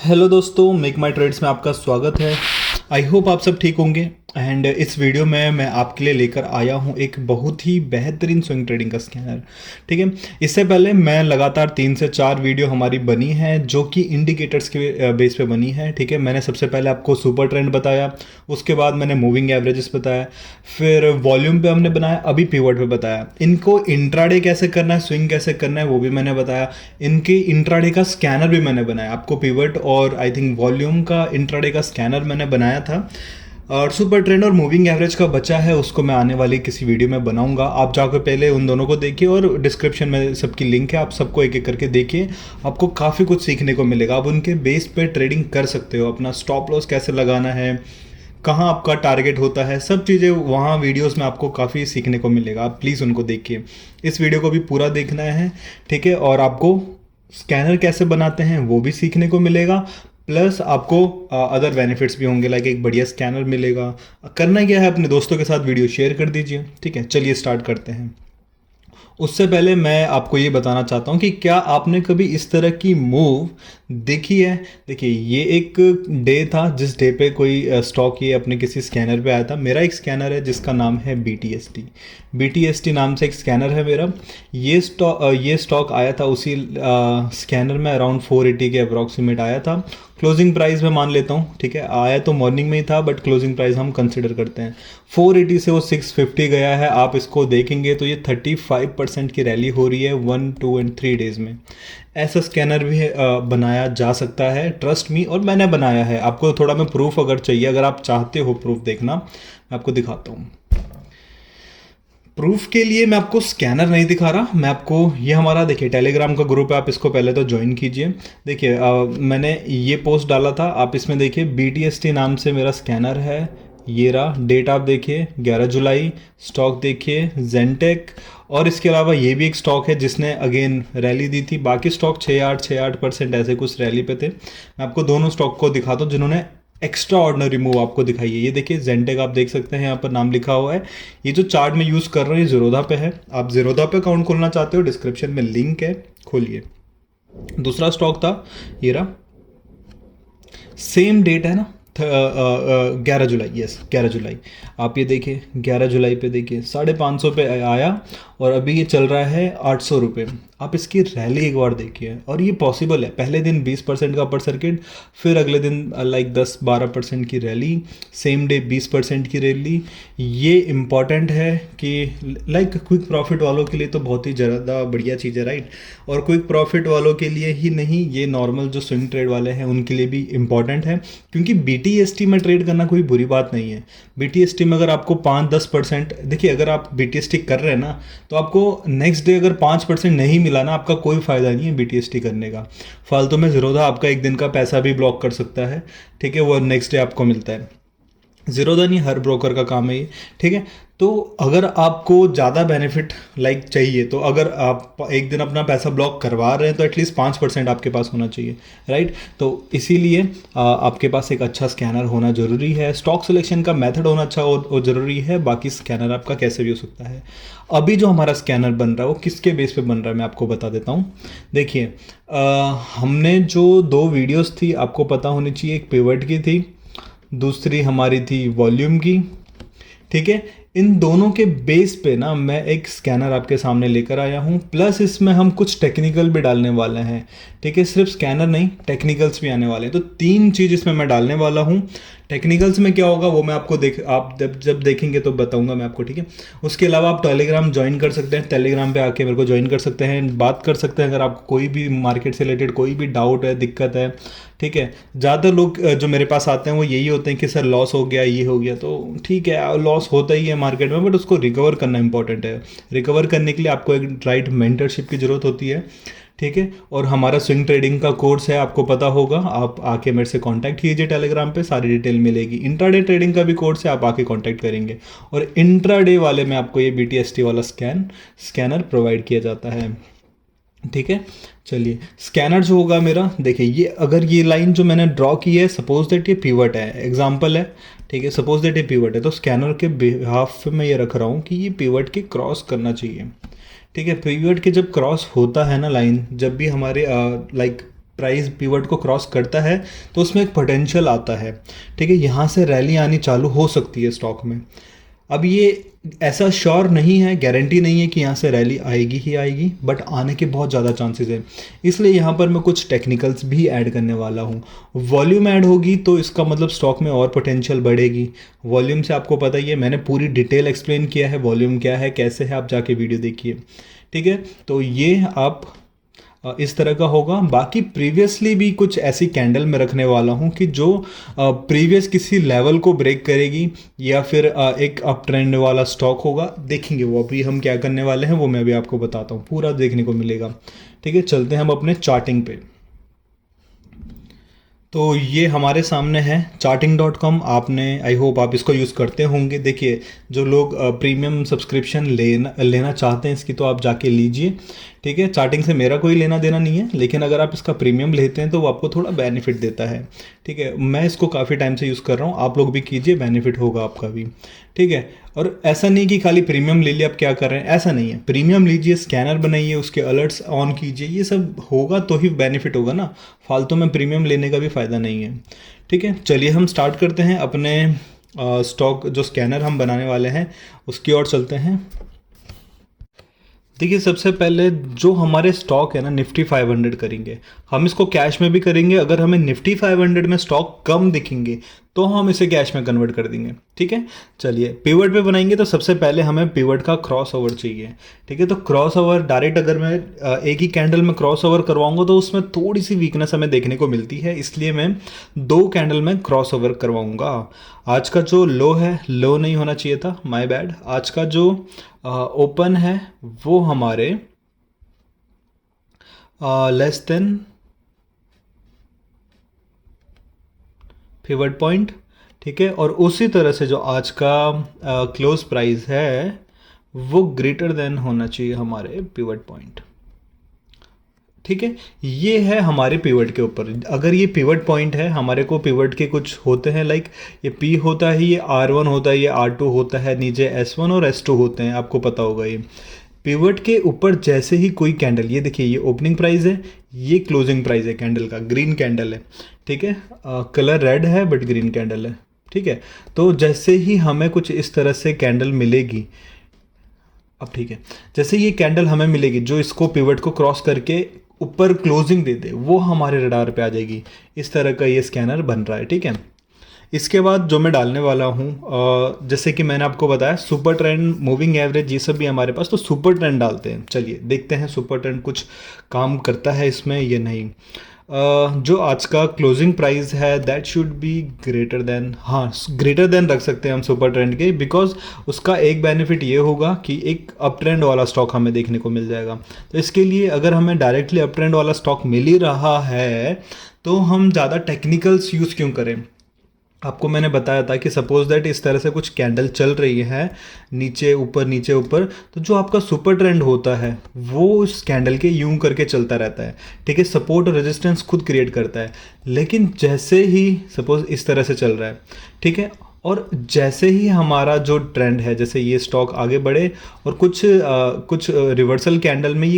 Hello दोस्तों, make माई trades में आपका स्वागत है। आई होप आप सब ठीक होंगे। एंड इस वीडियो में मैं आपके लिए लेकर आया हूँ एक बहुत ही बेहतरीन स्विंग ट्रेडिंग का स्कैनर। ठीक है, इससे पहले मैं लगातार 3 से 4 वीडियो हमारी बनी है जो कि इंडिकेटर्स के बेस पे बनी है। ठीक है, मैंने सबसे पहले आपको सुपर ट्रेंड बताया, उसके बाद मैंने मूविंग एवरेजेस बताया, फिर वॉल्यूम पे हमने बनाया, अभी पिवट पे बताया। इनको इंट्राडे कैसे करना है, स्विंग कैसे करना है वो भी मैंने बताया। इनके इंट्राडे का स्कैनर भी मैंने बनाया, आपको पिवट और आई थिंक वॉल्यूम का इंट्राडे का स्कैनर मैंने बनाया था। और सुपर ट्रेंड और मूविंग एवरेज का बचा है, उसको मैं आने वाली किसी वीडियो में बनाऊंगा। आप जाकर पहले उन दोनों को देखिए और डिस्क्रिप्शन में सबकी लिंक है, आप सबको एक एक करके देखिए। आपको काफ़ी कुछ सीखने को मिलेगा। आप उनके बेस पे ट्रेडिंग कर सकते हो, अपना स्टॉप लॉस कैसे लगाना है, कहाँ आपका टारगेट होता है, सब चीज़ें वहाँ वीडियोस में आपको काफ़ी सीखने को मिलेगा। आप प्लीज़ उनको देखिए। इस वीडियो को भी पूरा देखना है, ठीक है। और आपको स्कैनर कैसे बनाते हैं वो भी सीखने को मिलेगा, प्लस आपको अदर बेनिफिट्स भी होंगे, लाइक एक बढ़िया स्कैनर मिलेगा। करना क्या है, अपने दोस्तों के साथ वीडियो शेयर कर दीजिए। ठीक है, चलिए स्टार्ट करते हैं। उससे पहले मैं आपको ये बताना चाहता हूँ कि क्या आपने कभी इस तरह की मूव देखी है। देखिए, ये एक डे था जिस डे पे कोई स्टॉक ये अपने किसी स्कैनर पे आया था। मेरा एक स्कैनर है जिसका नाम है BTST नाम से एक स्कैनर है मेरा। ये स्टॉक आया था उसी स्कैनर में अराउंड 480 के अप्रॉक्सीमेट आया था। क्लोजिंग प्राइस मैं मान लेता हूँ, ठीक है। आया तो मॉर्निंग में ही था, बट क्लोजिंग प्राइस हम कंसिडर करते हैं। 480 से वो 650 गया है। आप इसको देखेंगे तो ये 35% की रैली हो रही है 1, 2 एंड 3 डेज़ में। ऐसा स्कैनर भी बनाया जा सकता है, ट्रस्ट मी, और मैंने बनाया है। आपको थोड़ा मैं प्रूफ अगर चाहिए, अगर आप चाहते हो प्रूफ देखना, मैं आपको दिखाता हूँ। प्रूफ के लिए मैं आपको स्कैनर नहीं दिखा रहा, मैं आपको ये हमारा देखिए टेलीग्राम का ग्रुप है, आप इसको पहले तो ज्वाइन कीजिए। देखिए मैंने ये पोस्ट डाला था, आप इसमें देखिए BTST नाम से मेरा स्कैनर है। ये रहा, डेट आप देखिए 11 जुलाई। स्टॉक देखिए जेंटेक। और इसके अलावा ये भी एक स्टॉक है जिसने अगेन रैली दी थी। बाकी स्टॉक 6-8% ऐसे कुछ रैली पे थे। मैं आपको दोनों स्टॉक को दिखाता हूँ जिन्होंने एक्स्ट्रा ऑर्डनरी मूव आपको दिखाई है। ये देखिए जेंटेक, आप देख सकते हैं यहाँ पर नाम लिखा हुआ है। ये जो चार्ट में यूज़ कर रहे हैं जीरोधा पे है। आप जीरोधा पे अकाउंट खोलना चाहते हो, डिस्क्रिप्शन में लिंक है, खोलिए। दूसरा स्टॉक था ये रहा, सेम डेट है ना, 11 जुलाई। यस, 11 जुलाई। आप ये देखिए 11 जुलाई पे देखिए 550 पे आया और अभी ये चल रहा है 800 रुपये। आप इसकी रैली एक बार देखिए, और ये पॉसिबल है। पहले दिन 20% का अपर सर्किट, फिर अगले दिन लाइक 10-12% की रैली, सेम डे 20% की रैली। ये इम्पॉर्टेंट है कि लाइक क्विक प्रॉफिट वालों के लिए तो बहुत ही ज़्यादा बढ़िया चीज़ है, राइट। और क्विक प्रॉफिट वालों के लिए ही नहीं, ये नॉर्मल जो स्विंग ट्रेड वाले हैं उनके लिए भी इम्पॉर्टेंट है, क्योंकि BTST में ट्रेड करना कोई बुरी बात नहीं है। BTST में अगर आपको 5-10%, देखिए अगर आप BTST कर रहे हैं ना, तो आपको नेक्स्ट डे अगर 5% नहीं मिला ना, आपका कोई फ़ायदा नहीं है BTST करने का। फालतू में ज़ीरोधा आपका एक दिन का पैसा भी ब्लॉक कर सकता है, ठीक है। वो नेक्स्ट डे आपको मिलता है। ज़ीरोधा नहीं, हर ब्रोकर का काम है ये, ठीक है। तो अगर आपको ज़्यादा बेनिफिट लाइक चाहिए, तो अगर आप एक दिन अपना पैसा ब्लॉक करवा रहे हैं तो एटलीस्ट 5% आपके पास होना चाहिए, राइट। तो इसीलिए आपके पास एक अच्छा स्कैनर होना ज़रूरी है। स्टॉक सिलेक्शन का मेथड होना अच्छा और ज़रूरी है, बाकी स्कैनर आपका कैसे भी हो सकता है। अभी जो हमारा स्कैनर बन रहा है वो किसके बेस पे बन रहा है, मैं आपको बता देता हूँ। देखिए हमने जो 2 वीडियोस थी, आपको पता होनी चाहिए, एक पिवट की थी, दूसरी हमारी थी वॉल्यूम की, ठीक है। इन दोनों के बेस पे ना मैं एक स्कैनर आपके सामने लेकर आया हूँ, प्लस इसमें हम कुछ टेक्निकल भी डालने वाले हैं, ठीक है। सिर्फ स्कैनर नहीं, टेक्निकल्स भी आने वाले हैं। तो 3 चीज़ इसमें मैं डालने वाला हूँ। टेक्निकल्स में क्या होगा वो मैं आपको आप जब देखेंगे तो बताऊंगा मैं आपको, ठीक है। उसके अलावा आप टेलीग्राम ज्वाइन कर सकते हैं, टेलीग्राम पे आके मेरे को ज्वाइन कर सकते हैं, बात कर सकते हैं अगर आपको कोई भी मार्केट से रिलेटेड कोई भी डाउट है, दिक्कत है, ठीक है। ज़्यादातर लोग जो मेरे पास आते हैं वो यही होते हैं कि सर लॉस हो गया, ये हो गया। तो ठीक है, लॉस होता ही है मार्केट में, बट उसको रिकवर करना इंपॉर्टेंट है। रिकवर करने के लिए आपको एक राइट मेंटरशिप की ज़रूरत होती है, ठीक है। और हमारा स्विंग ट्रेडिंग का कोर्स है, आपको पता होगा, आप आके मेरे से कांटेक्ट कीजिए, टेलीग्राम पे सारी डिटेल मिलेगी। इंट्राडे ट्रेडिंग का भी कोर्स है, आप आके कांटेक्ट करेंगे। और इंट्राडे वाले में आपको ये BTST वाला स्कैनर प्रोवाइड किया जाता है, ठीक है। चलिए, स्कैनर जो होगा मेरा, देखिए ये अगर ये लाइन जो मैंने ड्रॉ की है, सपोज दैट ये पिवट है, एग्जांपल है, ठीक है। सपोज दैट ये पिवट है, तो स्कैनर के बिहाफ पे मैं ये रख रहा हूँ कि ये पिवट के क्रॉस करना चाहिए, ठीक है। पिवट के जब क्रॉस होता है ना लाइन, जब भी हमारे लाइक प्राइस पिवट को क्रॉस करता है तो उसमें एक पोटेंशियल आता है, ठीक है, यहाँ से रैली आनी चालू हो सकती है स्टॉक में। अब ये ऐसा श्योर नहीं है, गारंटी नहीं है कि यहाँ से रैली आएगी ही आएगी, बट आने के बहुत ज़्यादा चांसेस हैं। इसलिए यहाँ पर मैं कुछ टेक्निकल्स भी ऐड करने वाला हूँ। वॉल्यूम ऐड होगी तो इसका मतलब स्टॉक में और पोटेंशियल बढ़ेगी। वॉल्यूम से आपको पता ही है, मैंने पूरी डिटेल एक्सप्लेन किया है वॉल्यूम क्या है कैसे है, आप जाके वीडियो देखिए, ठीक है। तो ये आप इस तरह का होगा। बाकी प्रीवियसली भी कुछ ऐसी कैंडल मैं रखने वाला हूँ कि जो प्रीवियस किसी लेवल को ब्रेक करेगी या फिर एक अप ट्रेंड वाला स्टॉक होगा, देखेंगे वो अभी हम क्या करने वाले हैं, वो मैं भी आपको बताता हूँ, पूरा देखने को मिलेगा, ठीक है। चलते हैं हम अपने चार्टिंग पे। तो ये हमारे सामने है charting.com। आपने, आई होप आप इसको यूज़ करते होंगे। देखिए, जो लोग प्रीमियम सब्सक्रिप्शन लेना चाहते हैं इसकी, तो आप जाके लीजिए, ठीक है। चार्टिंग से मेरा कोई लेना देना नहीं है, लेकिन अगर आप इसका प्रीमियम लेते हैं तो वो आपको थोड़ा बेनिफिट देता है, ठीक है। मैं इसको काफ़ी टाइम से यूज़ कर रहा हूँ, आप लोग भी कीजिए, बेनिफिट होगा आपका भी, ठीक है। और ऐसा नहीं कि खाली प्रीमियम ले लिया आप क्या कर रहे हैं, ऐसा नहीं है। प्रीमियम लीजिए, स्कैनर बनाइए, उसके अलर्ट्स ऑन कीजिए, ये सब होगा तो ही बेनिफिट होगा ना, फालतू में प्रीमियम लेने का भी फ़ायदा नहीं है, ठीक है। चलिए हम स्टार्ट करते हैं अपने स्टॉक, जो स्कैनर हम बनाने वाले हैं उसकी ओर चलते हैं। देखिए, सबसे पहले जो हमारे स्टॉक है ना, निफ्टी 500 करेंगे हम, इसको कैश में भी करेंगे। अगर हमें निफ्टी 500 में स्टॉक कम दिखेंगे तो हम इसे कैश में कन्वर्ट कर देंगे, ठीक है। चलिए, पिवट पे बनाएंगे तो सबसे पहले हमें पिवट का क्रॉस ओवर चाहिए, ठीक है। तो क्रॉस ओवर डायरेक्ट अगर मैं एक ही कैंडल में क्रॉस ओवर करवाऊंगा तो उसमें थोड़ी सी वीकनेस हमें देखने को मिलती है, इसलिए मैं 2 कैंडल में क्रॉस ओवर करवाऊंगा। आज का जो लो है, लो नहीं होना चाहिए था, माय बैड। आज का जो ओपन है वो हमारे लेस देन पिवट पॉइंट, ठीक है। और उसी तरह से जो आज का क्लोज प्राइस है वो ग्रेटर देन होना चाहिए हमारे पिवट पॉइंट, ठीक है। ये है हमारे पिवट के ऊपर। अगर ये पिवट पॉइंट है, हमारे को पिवट के कुछ होते हैं, लाइक ये P होता है, ये R1 होता है, ये R2 होता है, नीचे S1 और S2 होते हैं, आपको पता होगा। ये पिवट के ऊपर जैसे ही कोई कैंडल, ये देखिए, ये ओपनिंग प्राइस है, ये क्लोजिंग प्राइस है कैंडल का, ग्रीन कैंडल है, ठीक है। कलर रेड है बट ग्रीन कैंडल है, ठीक है। तो जैसे ही हमें कुछ इस तरह से कैंडल मिलेगी, अब ठीक है, जैसे ये कैंडल हमें मिलेगी जो इसको पिवट को क्रॉस करके ऊपर क्लोजिंग दे दे, वो हमारे रडार पे आ जाएगी। इस तरह का ये स्कैनर बन रहा है, ठीक है। इसके बाद जो मैं डालने वाला हूँ, जैसे कि मैंने आपको बताया, सुपर ट्रेंड, मूविंग एवरेज, ये सब भी हमारे पास, तो सुपर ट्रेंड डालते हैं। चलिए देखते हैं सुपर ट्रेंड कुछ काम करता है इसमें या नहीं। जो आज का क्लोजिंग प्राइस है that should be greater than, हाँ, ग्रेटर देन रख सकते हैं हम सुपर ट्रेंड के, बिकॉज उसका एक बेनिफिट ये होगा कि एक अप ट्रेंड वाला स्टॉक हमें देखने को मिल जाएगा। तो इसके लिए अगर हमें डायरेक्टली अप ट्रेंड वाला स्टॉक मिल ही रहा है तो हम ज़्यादा टेक्निकल्स यूज़ क्यों करें। आपको मैंने बताया था कि सपोज दैट इस तरह से कुछ कैंडल चल रही है, नीचे ऊपर नीचे ऊपर, तो जो आपका सुपर ट्रेंड होता है वो उस कैंडल के यूं करके चलता रहता है, ठीक है। सपोर्ट और रेजिस्टेंस खुद क्रिएट करता है, लेकिन जैसे ही सपोज इस तरह से चल रहा है, ठीक है, और जैसे ही हमारा जो ट्रेंड है, जैसे ये स्टॉक आगे बढ़े और कुछ रिवर्सल कैंडल में ये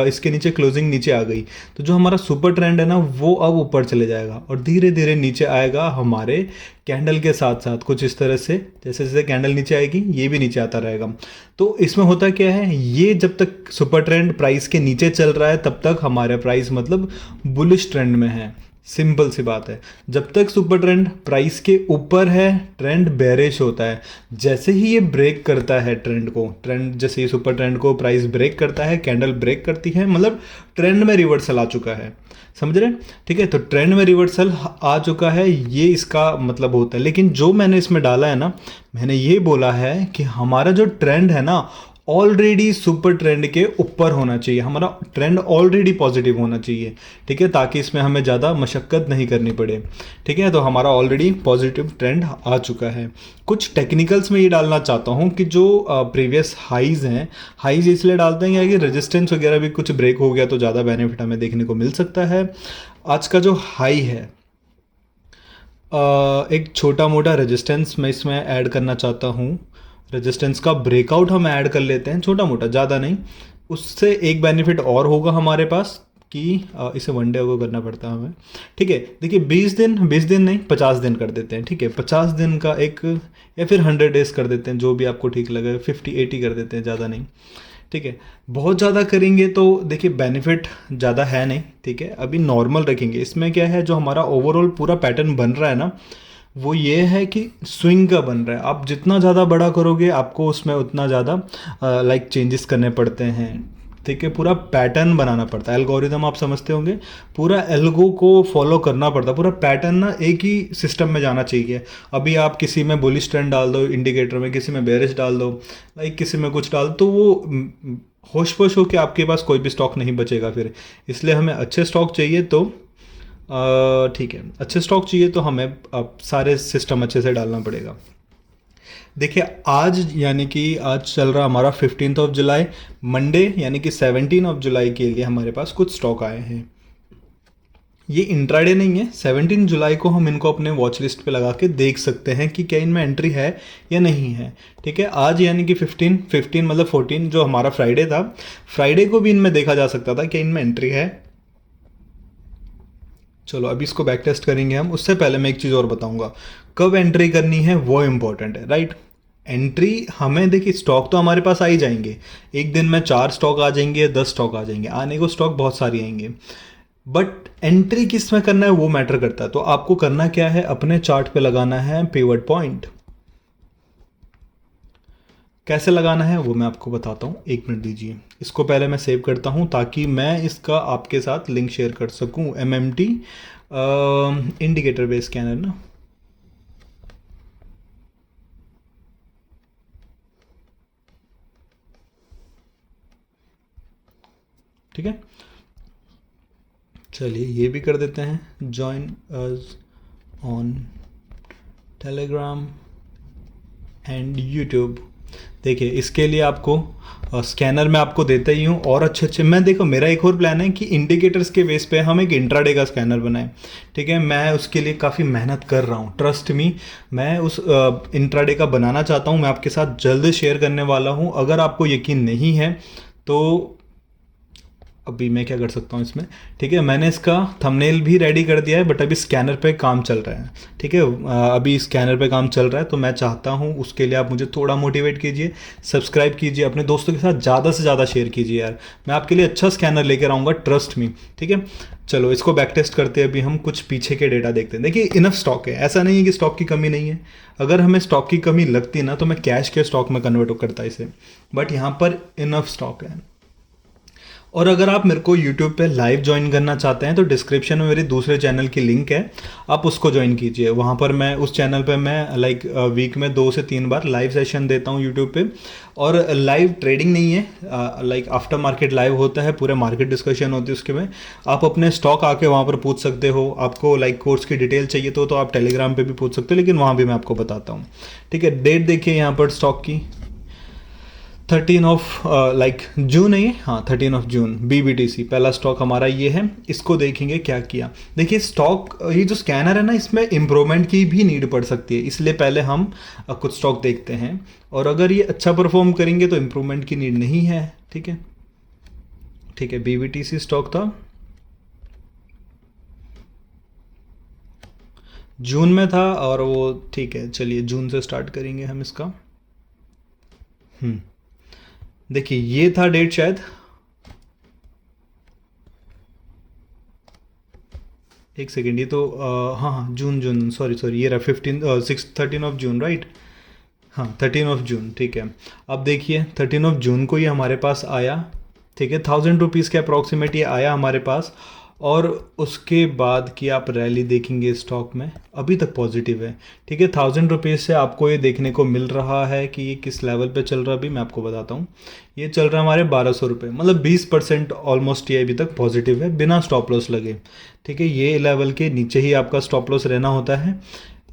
इसके नीचे क्लोजिंग नीचे आ गई, तो जो हमारा सुपर ट्रेंड है ना वो अब ऊपर चले जाएगा और धीरे धीरे नीचे आएगा हमारे कैंडल के साथ साथ, कुछ इस तरह से, जैसे जैसे कैंडल नीचे आएगी ये भी नीचे आता रहेगा। तो इसमें होता क्या है, ये जब तक सुपर ट्रेंड प्राइस के नीचे चल रहा है तब तक हमारा प्राइस मतलब बुलिश ट्रेंड में है, सिंपल सी बात है। जब तक सुपर ट्रेंड प्राइस के ऊपर है ट्रेंड बेरिश होता है। जैसे ही ये ब्रेक करता है ट्रेंड को, जैसे ये सुपर ट्रेंड को प्राइस ब्रेक करता है, कैंडल ब्रेक करती है, मतलब ट्रेंड में रिवर्सल आ चुका है, समझ रहे हैं, ठीक है। तो ट्रेंड में रिवर्सल आ चुका है, ये इसका मतलब होता है। लेकिन जो मैंने इसमें डाला है ना, मैंने ये बोला है कि हमारा जो ट्रेंड है ना ऑलरेडी सुपर ट्रेंड के ऊपर होना चाहिए, हमारा ट्रेंड ऑलरेडी पॉजिटिव होना चाहिए, ठीक है, ताकि इसमें हमें ज़्यादा मशक्क़त नहीं करनी पड़े, ठीक है। तो हमारा ऑलरेडी पॉजिटिव ट्रेंड आ चुका है। कुछ टेक्निकल्स में ये डालना चाहता हूँ कि जो प्रीवियस हाइज़ हैं, हाइज़ इसलिए डालते हैं कि रेजिस्टेंस वगैरह भी कुछ ब्रेक हो गया तो ज़्यादा बेनिफिट हमें देखने को मिल सकता है। आज का जो हाई है, एक छोटा मोटा रेजिस्टेंस मैं इसमें ऐड करना चाहता हूँ। रेजिस्टेंस का ब्रेकआउट हम ऐड कर लेते हैं, छोटा मोटा, ज़्यादा नहीं। उससे एक बेनिफिट और होगा हमारे पास, कि इसे वन डे को करना पड़ता है हमें। ठीक है, देखिए 20 दिन नहीं 50 दिन कर देते हैं। ठीक है, 50 दिन का एक, या फिर 100 डेज कर देते हैं, जो भी आपको ठीक लगे। 50-80 कर देते हैं, ज़्यादा नहीं। ठीक है, बहुत ज़्यादा करेंगे तो देखिए बेनिफिट ज़्यादा है नहीं। ठीक है, अभी नॉर्मल रखेंगे। इसमें क्या है, जो हमारा ओवरऑल पूरा पैटर्न बन रहा है ना, वो ये है कि स्विंग का बन रहा है। आप जितना ज़्यादा बड़ा करोगे आपको उसमें उतना ज़्यादा लाइक चेंजेस करने पड़ते हैं। ठीक है, पूरा पैटर्न बनाना पड़ता है। एल्गोरिदम आप समझते होंगे, पूरा एल्गो को फॉलो करना पड़ता है। पूरा पैटर्न ना एक ही सिस्टम में जाना चाहिए। अभी आप किसी में बुलिश ट्रेंड डाल दो इंडिकेटर में, किसी में बेरिश डाल दो, लाइक किसी में कुछ डाल, तो वो होश पोश हो के आपके पास कोई भी स्टॉक नहीं बचेगा फिर। इसलिए हमें अच्छे स्टॉक चाहिए तो ठीक है, अच्छे स्टॉक चाहिए तो हमें अब सारे सिस्टम अच्छे से डालना पड़ेगा। देखिए आज यानी कि आज चल रहा हमारा 15 जुलाई, मंडे यानी कि 17 जुलाई के लिए हमारे पास कुछ स्टॉक आए हैं। ये इंट्राडे नहीं है। 17 जुलाई को हम इनको अपने वॉच लिस्ट पे लगा के देख सकते हैं कि क्या इनमें एंट्री है या नहीं है। ठीक है, आज यानी कि 15 मतलब 14 जो हमारा फ्राइडे था, फ्राइडे को भी इनमें देखा जा सकता था कि इनमें एंट्री है। चलो अभी इसको बैक टेस्ट करेंगे हम। उससे पहले मैं एक चीज़ और बताऊंगा, कब एंट्री करनी है वो इम्पोर्टेंट है, राइट। एंट्री हमें, देखिए स्टॉक तो हमारे पास आ ही जाएंगे। एक दिन में 4 स्टॉक आ जाएंगे या 10 स्टॉक आ जाएंगे, आने को स्टॉक बहुत सारी आएंगे। बट एंट्री किस में करना है वो मैटर करता है। तो आपको करना क्या है, अपने चार्ट पे लगाना है पिवट पॉइंट। कैसे लगाना है वो मैं आपको बताता हूँ, 1 मिनट दीजिए। इसको पहले मैं सेव करता हूँ ताकि मैं इसका आपके साथ लिंक शेयर कर सकूँ। MMT इंडिकेटर बेस स्कैनर ना, ठीक है। चलिए ये भी कर देते हैं, join us on Telegram and YouTube. देखिए इसके लिए आपको स्कैनर में आपको देता ही हूँ, और अच्छे अच्छे मैं, देखो मेरा एक और प्लान है कि इंडिकेटर्स के बेस पे हम एक इंट्राडे का स्कैनर बनाएं। ठीक है, मैं उसके लिए काफ़ी मेहनत कर रहा हूँ, ट्रस्ट मी। मैं उस इंट्राडे का बनाना चाहता हूँ, मैं आपके साथ जल्द शेयर करने वाला हूँ। अगर आपको यकीन नहीं है तो अभी मैं क्या कर सकता हूँ इसमें, ठीक है, मैंने इसका थंबनेल भी रेडी कर दिया है, बट अभी स्कैनर पे काम चल रहा है। ठीक है, अभी स्कैनर पे काम चल रहा है, तो मैं चाहता हूँ उसके लिए आप मुझे थोड़ा मोटिवेट कीजिए, सब्सक्राइब कीजिए, अपने दोस्तों के साथ ज़्यादा से ज़्यादा शेयर कीजिए यार। मैं आपके लिए अच्छा स्कैनर लेकर आऊँगा, ट्रस्ट मी। ठीक है, चलो इसको बैक टेस्ट करते हैं। अभी हम कुछ पीछे के डेटा देखते हैं। देखिए इनफ स्टॉक है, ऐसा नहीं है कि स्टॉक की कमी नहीं है। अगर हमें स्टॉक की कमी लगती ना तो मैं कैश के स्टॉक में कन्वर्ट करता इसे, बट यहाँ पर इनफ स्टॉक है। और अगर आप मेरे को यूट्यूब पे लाइव ज्वाइन करना चाहते हैं तो डिस्क्रिप्शन में मेरे दूसरे चैनल की लिंक है, आप उसको ज्वाइन कीजिए। वहाँ पर मैं उस चैनल पे मैं लाइक वीक में 2 से 3 बार लाइव सेशन देता हूँ यूट्यूब पे। और लाइव ट्रेडिंग नहीं है, लाइक आफ्टर मार्केट लाइव होता है, पूरे मार्केट डिस्कशन होती है उसके में। आप अपने स्टॉक आके वहाँ पर पूछ सकते हो। आपको लाइक कोर्स की डिटेल चाहिए तो आप टेलीग्राम पे भी पूछ सकते हो, लेकिन वहाँ भी मैं आपको बताता हूँ। ठीक है, डेट देखिए यहाँ पर स्टॉक की 13 है ये, हाँ 13 जून। BBTC पहला स्टॉक हमारा ये है। इसको देखेंगे क्या किया। देखिए स्टॉक, ये जो स्कैनर है ना, इसमें इम्प्रूवमेंट की भी नीड पड़ सकती है, इसलिए पहले हम कुछ स्टॉक देखते हैं। और अगर ये अच्छा परफॉर्म करेंगे तो इम्प्रूवमेंट की नीड नहीं है। ठीक है, ठीक है, BBTC स्टॉक था जून में था, और वो ठीक है, चलिए जून से स्टार्ट करेंगे हम इसका। देखिए ये था डेट शायद, एक सेकेंड, ये तो हाँ हाँ जून, सॉरी ये रहा 13 राइट। हाँ 13 जून, ठीक है। अब देखिए 13 जून को ये हमारे पास आया। ठीक है, 1000 रुपीज़ के अप्रॉक्सीमेट ये आया हमारे पास। और उसके बाद की आप रैली देखेंगे स्टॉक में, अभी तक पॉजिटिव है। ठीक है, 1000 रुपीज़ से आपको ये देखने को मिल रहा है कि ये किस लेवल पे चल रहा है। अभी मैं आपको बताता हूँ, ये चल रहा है हमारे 1200 रुपये, मतलब 20% ऑलमोस्ट ये अभी तक पॉजिटिव है बिना स्टॉप लॉस लगे। ठीक है, ये लेवल के नीचे ही आपका स्टॉप लॉस रहना होता है।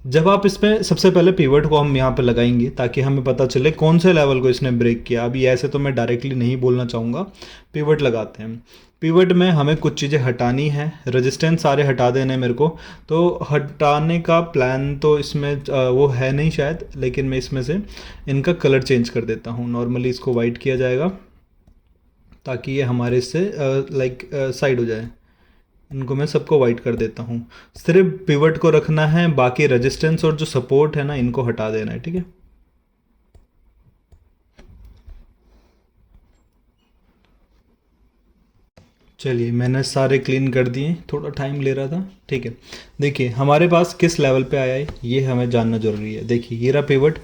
जब आप इसमें सबसे पहले पिवट को हम यहाँ पे लगाएंगे ताकि हमें पता चले कौन से लेवल को इसने ब्रेक किया। अभी ऐसे तो मैं डायरेक्टली नहीं बोलना चाहूँगा, पिवट लगाते हैं। पिवट में हमें कुछ चीज़ें हटानी है, रेजिस्टेंस सारे हटा देने मेरे को। तो हटाने का प्लान तो इसमें वो है नहीं शायद, लेकिन मैं इसमें से इनका कलर चेंज कर देता हूँ। नॉर्मली इसको वाइट किया जाएगा, ताकि ये हमारे से लाइक साइड हो जाए। इनको मैं सबको वाइट कर देता हूँ। सिर्फ पिवट को रखना है, बाकी रेजिस्टेंस और जो सपोर्ट है ना इनको हटा देना है, ठीक है। चलिए मैंने सारे क्लीन कर दिए, थोड़ा टाइम ले रहा था, ठीक है। देखिए हमारे पास किस लेवल पे आया है ये हमें जानना जरूरी है। देखिए ये रहा पिवट,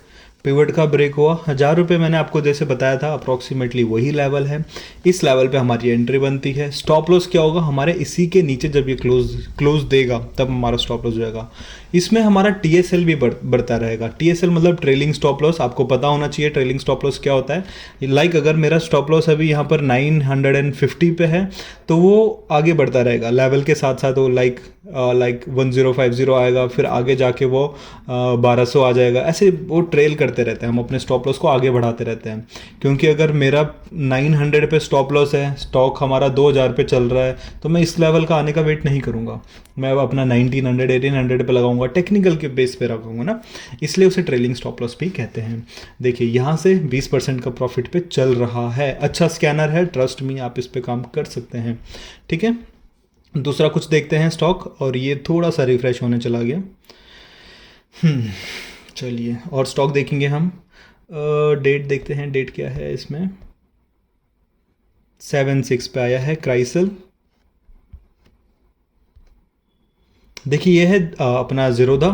पिवट का ब्रेक हुआ, 1000 रुपये मैंने आपको जैसे बताया था अप्रॉक्सीमेटली वही लेवल है। इस लेवल पे हमारी एंट्री बनती है। स्टॉप लॉस क्या होगा हमारे इसी के नीचे, जब ये क्लोज क्लोज देगा तब हमारा स्टॉप लॉस हो जाएगा। इसमें हमारा टीएसएल भी बढ़ता रहेगा। टीएसएल मतलब ट्रेलिंग स्टॉप लॉस, आपको पता होना चाहिए ट्रेलिंग स्टॉप लॉस क्या होता है। लाइक अगर मेरा स्टॉप लॉस अभी यहाँ पर 950 पे है तो वो आगे बढ़ता रहेगा लेवल के साथ साथ। वो लाइक 1050 आएगा, फिर आगे जाके वो 1200 आ जाएगा, ऐसे वो ट्रेल करते रहते हैं। हम अपने स्टॉप लॉस को आगे बढ़ाते रहते हैं, क्योंकि अगर मेरा 900 पे स्टॉप लॉस है, स्टॉक हमारा 2000 पे चल रहा है, तो मैं इस लेवल का आने का वेट नहीं करूँगा। मैं अब अपना 1900 1800 पे लगाऊंगा, टेक्निकल के बेस पे रखूँगा ना, इसलिए उसे ट्रेलिंग स्टॉप लॉस भी कहते हैं। देखिए यहाँ से 20% का प्रॉफिट पे चल रहा है। अच्छा स्कैनर है, ट्रस्ट मी, आप इस पे काम कर सकते हैं, ठीक है। दूसरा कुछ देखते हैं स्टॉक, और ये थोड़ा सा रिफ्रेश होने चला गया। चलिए और स्टॉक देखेंगे हम। डेट देखते हैं, डेट क्या है इसमें। 7/6 पे आया है क्राइसल। देखिए ये है अपना ज़ीरोधा।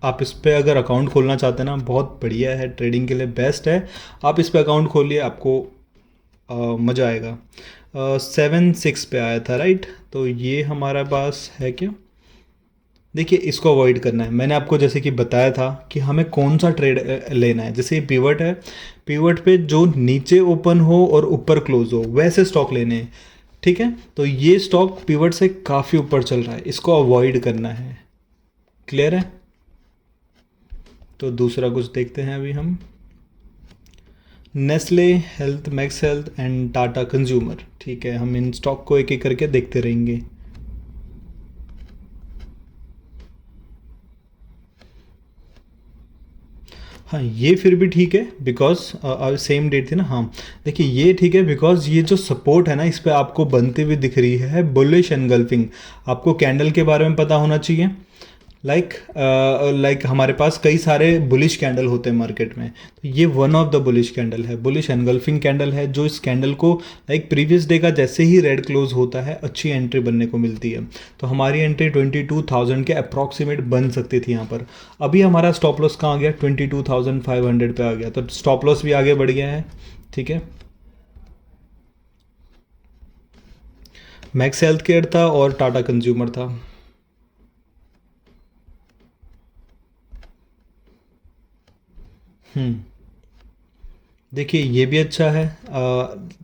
आप इस पे अगर अकाउंट खोलना चाहते हैं ना, बहुत बढ़िया है, ट्रेडिंग के लिए बेस्ट है। आप इस पे अकाउंट खोलिए, आपको मज़ा आएगा। 7/6 पे आया था राइट, तो ये हमारा पास है क्या। देखिए इसको अवॉइड करना है। मैंने आपको जैसे कि बताया था कि हमें कौन सा ट्रेड लेना है। जैसे ये पिवट है, पिवट पे जो नीचे ओपन हो और ऊपर क्लोज हो वैसे स्टॉक लेने हैं, ठीक है। तो ये स्टॉक पिवट से काफ़ी ऊपर चल रहा है, इसको अवॉइड करना है। क्लियर है। तो दूसरा कुछ देखते हैं अभी हम। Nestle health, max health and Tata consumer, ठीक है। हम इन स्टॉक को एक एक करके देखते रहेंगे। हाँ ये फिर भी ठीक है, बिकॉज सेम डेट थी ना। हाँ देखिए ये ठीक है, बिकॉज ये जो सपोर्ट है ना इस पर आपको बनती हुई दिख रही है बुलिश एनगल्फिंग। आपको कैंडल के बारे में पता होना चाहिए। लाइक हमारे पास कई सारे बुलिश कैंडल होते हैं मार्केट में, तो ये one of the bullish candle है, बुलिश एनगल्फिंग कैंडल है। जो इस कैंडल को लाइक प्रीवियस डे का जैसे ही रेड क्लोज होता है अच्छी एंट्री बनने को मिलती है। तो हमारी एंट्री 22,000 के अप्रॉक्सीमेट बन सकती थी यहाँ पर। अभी हमारा स्टॉप लॉस कहाँ आ गया, 22,500 पे आ गया, तो स्टॉप लॉस भी आगे बढ़ गया है, ठीक है। मैक्स हेल्थ केयर था और टाटा कंज्यूमर था। देखिए ये भी अच्छा है।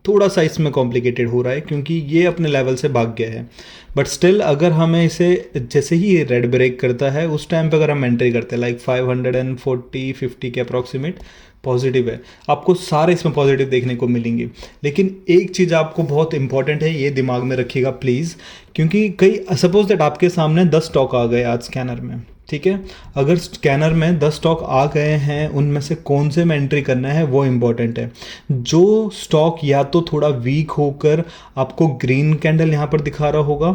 थोड़ा सा इसमें कॉम्प्लिकेटेड हो रहा है क्योंकि ये अपने लेवल से भाग गया है, बट स्टिल अगर हमें इसे जैसे ही ये रेड ब्रेक करता है उस टाइम पे अगर हम एंट्री करते हैं लाइक 540-50 के अप्रॉक्सीमेट, पॉजिटिव है। आपको सारे इसमें पॉजिटिव देखने को मिलेंगे। लेकिन एक चीज़ आपको बहुत इंपॉर्टेंट है, ये दिमाग में रखिएगा प्लीज़, क्योंकि कई सपोज दैट आपके सामने 10 स्टॉक आ गए आज स्कैनर में, ठीक है। अगर स्कैनर में 10 स्टॉक आ गए हैं, उनमें से कौन से में एंट्री करना है वो इम्पॉर्टेंट है। जो स्टॉक या तो थोड़ा वीक होकर आपको ग्रीन कैंडल यहाँ पर दिखा रहा होगा,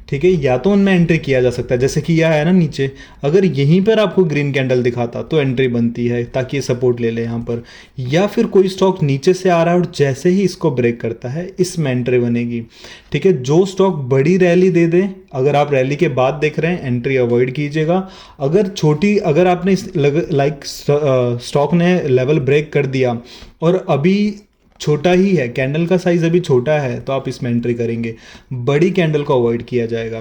ठीक है, या तो उनमें एंट्री किया जा सकता है, जैसे कि यह है ना नीचे, अगर यहीं पर आपको ग्रीन कैंडल दिखाता तो एंट्री बनती है ताकि ये सपोर्ट ले ले यहाँ पर। या फिर कोई स्टॉक नीचे से आ रहा है और जैसे ही इसको ब्रेक करता है इसमें एंट्री बनेगी, ठीक है। जो स्टॉक बड़ी रैली दे दे, अगर आप रैली के बाद देख रहे हैं एंट्री अवॉइड कीजिएगा। अगर छोटी, अगर आपने लाइक स्टॉक ने लेवल ब्रेक कर दिया और अभी छोटा ही है, कैंडल का साइज अभी छोटा है, तो आप इसमें एंट्री करेंगे। बड़ी कैंडल को अवॉइड किया जाएगा।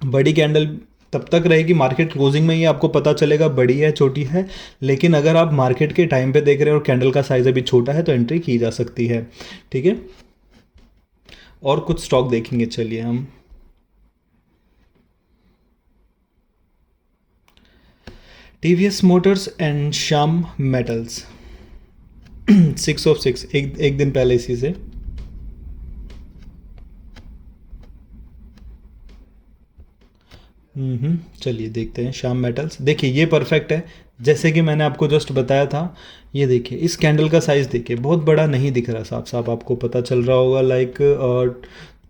बड़ी कैंडल तब तक रहेगी मार्केट क्लोजिंग में ही आपको पता चलेगा बड़ी है छोटी है, लेकिन अगर आप मार्केट के टाइम पे देख रहे हैं और कैंडल का साइज अभी छोटा है तो एंट्री की जा सकती है, ठीक है। और कुछ स्टॉक देखेंगे, चलिए हम। TVS Motors and Shyam metals 6/6, एक दिन पहले इसी से। चलिए देखते हैं श्याम मेटल्स। देखिए ये परफेक्ट है, जैसे कि मैंने आपको जस्ट बताया था। ये देखिए इस कैंडल का साइज़ देखिए, बहुत बड़ा नहीं दिख रहा, साफ साफ आपको पता चल रहा होगा। लाइक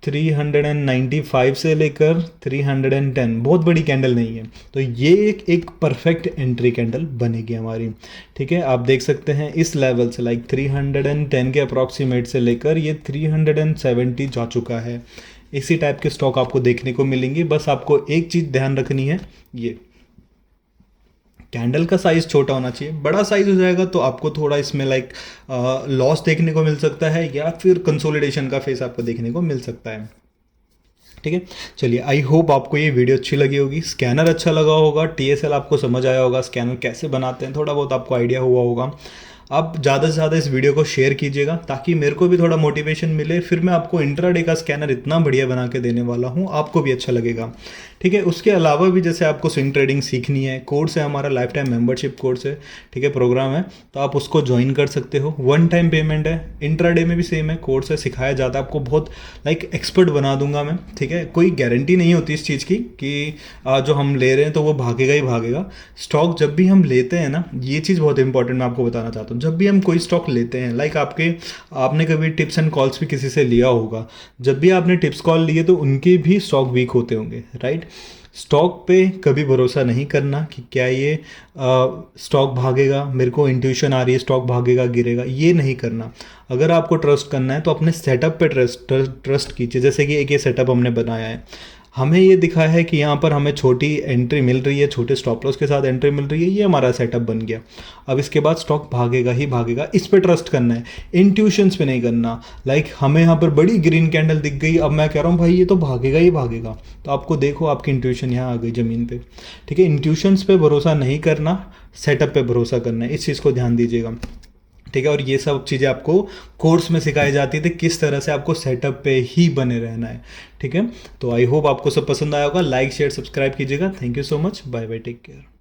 395 से लेकर 310, बहुत बड़ी कैंडल नहीं है। तो ये एक परफेक्ट एंट्री कैंडल बनेगी हमारी। ठीक है, आप देख सकते हैं इस लेवल से, लाइक 310 के अप्रॉक्सीमेट से लेकर ये 370 जा चुका है। इसी टाइप के स्टॉक आपको देखने को मिलेंगे। बस आपको एक चीज़ ध्यान रखनी है, ये कैंडल का साइज छोटा होना चाहिए। बड़ा साइज हो जाएगा तो आपको थोड़ा इसमें लाइक लॉस देखने को मिल सकता है, या फिर कंसोलिडेशन का फेस आपको देखने को मिल सकता है। ठीक है, चलिए आई होप आपको ये वीडियो अच्छी लगी होगी, स्कैनर अच्छा लगा होगा, टीएसएल आपको समझ आया होगा, स्कैनर कैसे बनाते हैं थोड़ा बहुत आपको आइडिया हुआ होगा। आप ज़्यादा से ज़्यादा इस वीडियो को शेयर कीजिएगा ताकि मेरे को भी थोड़ा मोटिवेशन मिले। फिर मैं आपको इंट्राडे का स्कैनर इतना बढ़िया बना के देने वाला हूँ, आपको भी अच्छा लगेगा। ठीक है, उसके अलावा भी जैसे आपको स्विंग ट्रेडिंग सीखनी है, कोर्स है हमारा, लाइफ टाइम मेंबरशिप कोर्स है, ठीक है, प्रोग्राम है, तो आप उसको ज्वाइन कर सकते हो। वन टाइम पेमेंट है। इंट्राडे में भी सेम है, कोर्स है, सिखाया जाता है आपको, बहुत लाइक एक्सपर्ट बना दूंगा मैं। ठीक है, कोई गारंटी नहीं होती इस चीज़ की कि जो हम ले रहे हैं तो वो भागेगा ही भागेगा। स्टॉक जब भी हम लेते हैं ना, ये चीज़ बहुत इंपॉर्टेंट मैं आपको बताना चाहता हूँ, जब भी हम कोई स्टॉक लेते हैं, लाइक आपने कभी टिप्स एंड कॉल्स भी किसी से लिया होगा, जब भी आपने टिप्स कॉल लिए तो उनके भी स्टॉक वीक होते होंगे, राइट। स्टॉक पे कभी भरोसा नहीं करना कि क्या ये स्टॉक भागेगा, मेरे को इंट्यूशन आ रही है स्टॉक भागेगा गिरेगा, ये नहीं करना। अगर आपको ट्रस्ट करना है तो अपने सेटअप पे ट्रस्ट कीजिए। जैसे कि एक ये सेटअप हमने बनाया है, हमें ये दिखा है कि यहाँ पर हमें छोटी एंट्री मिल रही है, छोटे स्टॉप लॉस के साथ एंट्री मिल रही है, ये हमारा सेटअप बन गया। अब इसके बाद स्टॉक भागेगा ही भागेगा, इस पे ट्रस्ट करना है, इंट्यूशंस पे नहीं करना। लाइक हमें यहाँ पर बड़ी ग्रीन कैंडल दिख गई, अब मैं कह रहा हूँ भाई ये तो भागेगा ही भागेगा, तो आपको देखो आपकी इंट्यूशन यहाँ आ गई ज़मीन पे। ठीक है, इंट्यूशंस पे भरोसा नहीं करना, सेटअप पे भरोसा करना है, इस चीज़ को ध्यान दीजिएगा। ठीक है, और ये सब चीज़ें आपको कोर्स में सिखाई जाती थी, किस तरह से आपको सेटअप पे ही बने रहना है। ठीक है, तो आई होप आपको सब पसंद आया होगा। लाइक शेयर सब्सक्राइब कीजिएगा। Thank you so much, bye bye, take care.